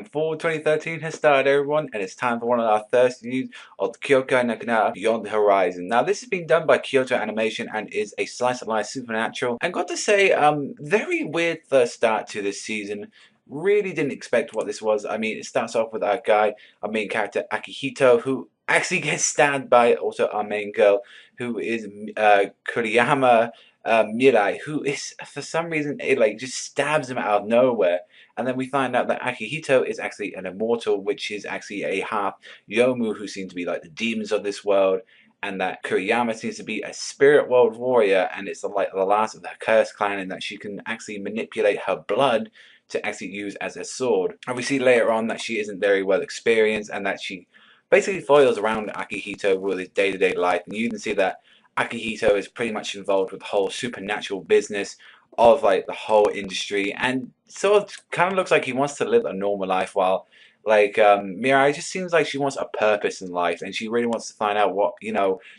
and fall 2013 has started, everyone, and it's time for one of our first reviews of Kyokai no Kanata Beyond the Horizon. Now, this has been done by Kyoto Animation and is a slice of life supernatural. And got to say, very weird first start to this season. Really didn't expect what this was. I mean, it starts off with our guy, our main character Akihito, who actually gets stabbed by also our main girl, who is Kuriyama Mirai, who is for some reason it like just stabs him out of nowhere. And then we find out that Akihito is actually an immortal, which is actually a half Yomu who seem to be like the demons of this world, and that Kuriyama seems to be a spirit world warrior, and it's like the last of the Curse clan, and that she can actually manipulate her blood to actually use as a sword. And we see later on that she isn't very well experienced, and that she basically foils around Akihito with his day-to-day life. And you can see that Akihito is pretty much involved with the whole supernatural business of like the whole industry, and sort of kind of looks like he wants to live a normal life, while like Mirai just seems like she wants a purpose in life, and she really wants to find out what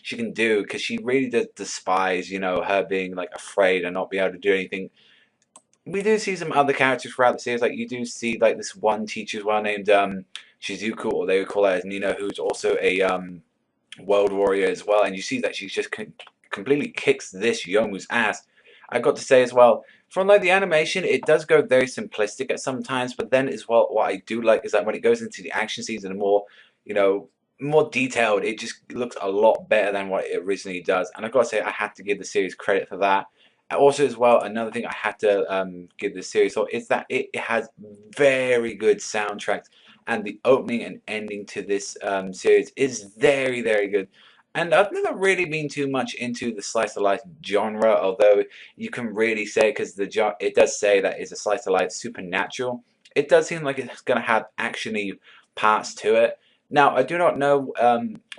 she can do, because she really does despise her being like afraid and not being able to do anything. We do see some other characters throughout the series, like you do see like this one teacher as well named Shizuku, or they would call her as Nina, who's also a world warrior as well, and you see that she just completely kicks this Yomu's ass. I got to say as well, from like the animation, it does go very simplistic at some times, but then as well, what I do like is that when it goes into the action scenes and more, more detailed, it just looks a lot better than what it originally does. And I got to say, I had to give the series credit for that. Also, as well, another thing I had to give the series for is that it has very good soundtracks, and the opening and ending to this series is very, very good. And I've never really been too much into the slice of life genre, although you can really say, because it does say that it's a slice of life supernatural. It does seem like it's going to have actiony parts to it. Now, I do not know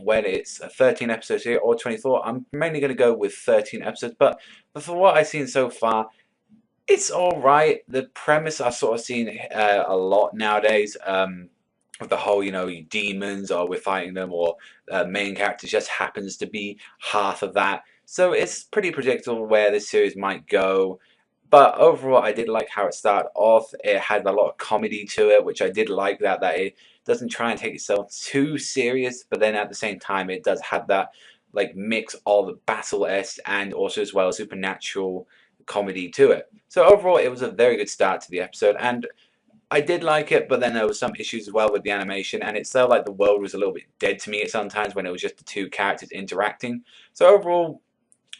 when it's a 13 episodes here or 24. I'm mainly going to go with 13 episodes, but for what I've seen so far, it's alright. The premise I've sort of seen a lot nowadays. With the whole, demons, or we're fighting them, or main character just happens to be half of that. So it's pretty predictable where this series might go. But overall, I did like how it started off. It had a lot of comedy to it, which I did like that it doesn't try and take itself too serious, but then at the same time, it does have that like mix of battle-esque and also as well supernatural comedy to it. So overall, it was a very good start to the episode, and I did like it, but then there was some issues as well with the animation, and it felt like the world was a little bit dead to me at sometimes when it was just the two characters interacting. So overall,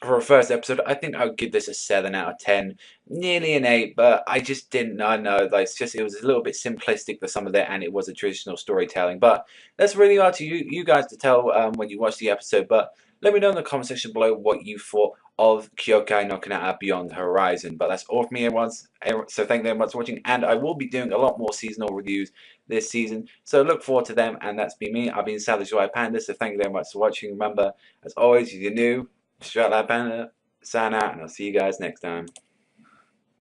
for a first episode, I think I would give this a 7 out of 10, nearly an 8, but I just didn't know, like, it was a little bit simplistic for some of it, and it was a traditional storytelling. But that's really up to you guys to tell when you watch the episode, but let me know in the comment section below what you thought of Kyokai no Kanata Beyond the Horizon. But that's all from me, everyone. So thank you very much for watching, and I will be doing a lot more seasonal reviews this season, so look forward to them. And that's been me. I've been Savage White Panda, so thank you very much for watching. Remember, as always, if you're new, Straight Like Panda, sign out, and I'll see you guys next time.